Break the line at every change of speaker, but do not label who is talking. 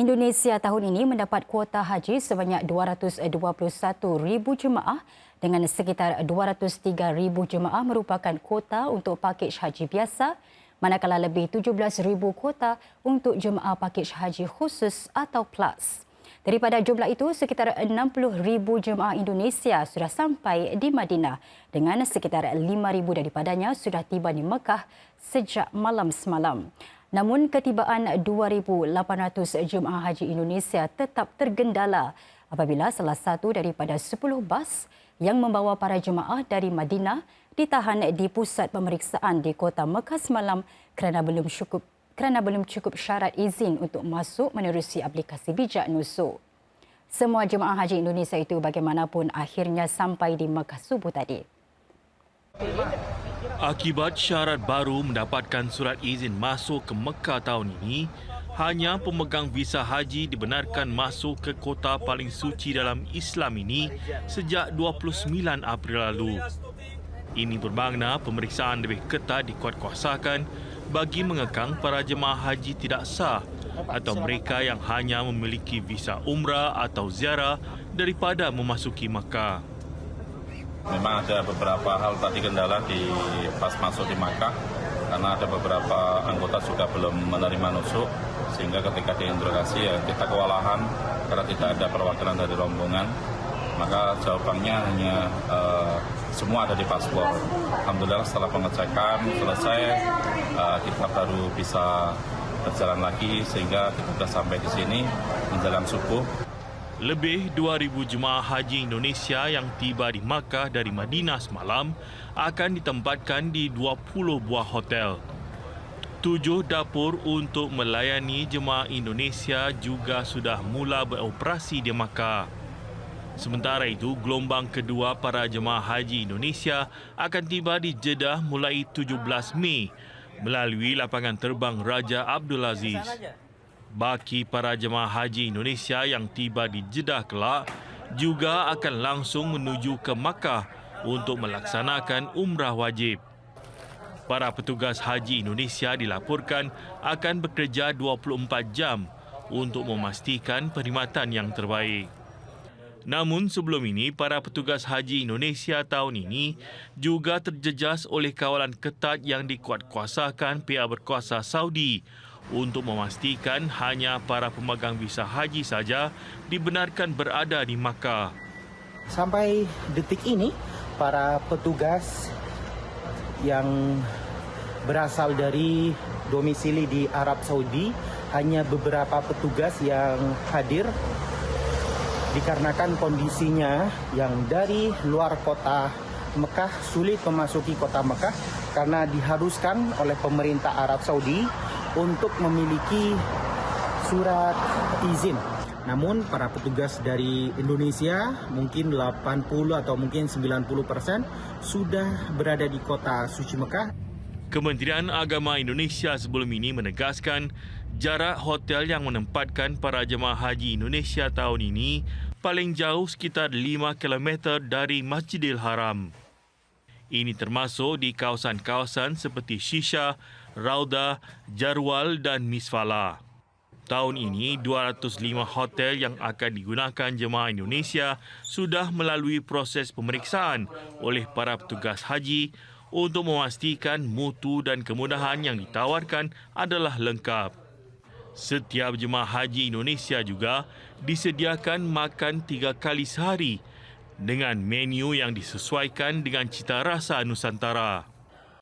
Indonesia tahun ini mendapat kuota haji sebanyak 221,000 jemaah dengan sekitar 203,000 jemaah merupakan kuota untuk pakej haji biasa, manakala lebih 17,000 kuota untuk jemaah pakej haji khusus atau plus. Daripada jumlah itu, sekitar 60,000 jemaah Indonesia sudah sampai di Madinah dengan sekitar 5,000 daripadanya sudah tiba di Mekah sejak malam semalam. Namun ketibaan 2,800 jemaah haji Indonesia tetap tergendala apabila salah satu daripada 10 bas yang membawa para jemaah dari Madinah ditahan di pusat pemeriksaan di Kota Mekah semalam kerana belum cukup syarat izin untuk masuk menerusi aplikasi bijak Nusuk. Semua jemaah haji Indonesia itu bagaimanapun akhirnya sampai di Mekah subuh tadi.
Akibat syarat baru mendapatkan surat izin masuk ke Mekah tahun ini, hanya pemegang visa haji dibenarkan masuk ke kota paling suci dalam Islam ini sejak 29 April lalu. Ini bermakna pemeriksaan lebih ketat dikuatkuasakan bagi mengekang para jemaah haji tidak sah atau mereka yang hanya memiliki visa umrah atau ziarah daripada memasuki Mekah.
Memang ada beberapa hal tadi kendala di pas masuk di Makkah karena ada beberapa anggota juga belum menerima nusuk sehingga ketika diinterogasi ya kita kewalahan karena tidak ada perwakilan dari rombongan, maka jawabannya hanya semua ada di paspor. Alhamdulillah setelah pengecekan selesai kita baru bisa berjalan lagi sehingga kita sudah sampai di sini menjelang subuh.
Lebih 2,000 jemaah haji Indonesia yang tiba di Makkah dari Madinah semalam akan ditempatkan di 20 buah hotel. 7 dapur untuk melayani jemaah Indonesia juga sudah mula beroperasi di Makkah. Sementara itu, gelombang kedua para jemaah haji Indonesia akan tiba di Jeddah mulai 17 Mei melalui lapangan terbang Raja Abdul Aziz. Bagi para jemaah haji Indonesia yang tiba di Jeddah kelak juga akan langsung menuju ke Makkah untuk melaksanakan umrah wajib. Para petugas haji Indonesia dilaporkan akan bekerja 24 jam untuk memastikan perkhidmatan yang terbaik. Namun sebelum ini, para petugas haji Indonesia tahun ini juga terjejas oleh kawalan ketat yang dikuatkuasakan pihak berkuasa Saudi untuk memastikan hanya para pemegang visa haji saja dibenarkan berada di Makkah.
Sampai detik ini, para petugas yang berasal dari domisili di Arab Saudi, hanya beberapa petugas yang hadir dikarenakan kondisinya yang dari luar kota Mekah sulit memasuki kota Mekah karena diharuskan oleh pemerintah Arab Saudi untuk memiliki surat izin. Namun para petugas dari Indonesia mungkin 80 atau mungkin 90% sudah berada di kota suci Mekah.
Kementerian Agama Indonesia sebelum ini menegaskan jarak hotel yang menempatkan para jemaah haji Indonesia tahun ini paling jauh sekitar 5 km dari Masjidil Haram. Ini termasuk di kawasan-kawasan seperti Shisha, Raudah, Jarwal dan Misfala. Tahun ini, 205 hotel yang akan digunakan jemaah Indonesia sudah melalui proses pemeriksaan oleh para petugas haji untuk memastikan mutu dan kemudahan yang ditawarkan adalah lengkap. Setiap jemaah haji Indonesia juga disediakan makan 3 kali sehari dengan menu yang disesuaikan dengan cita rasa Nusantara.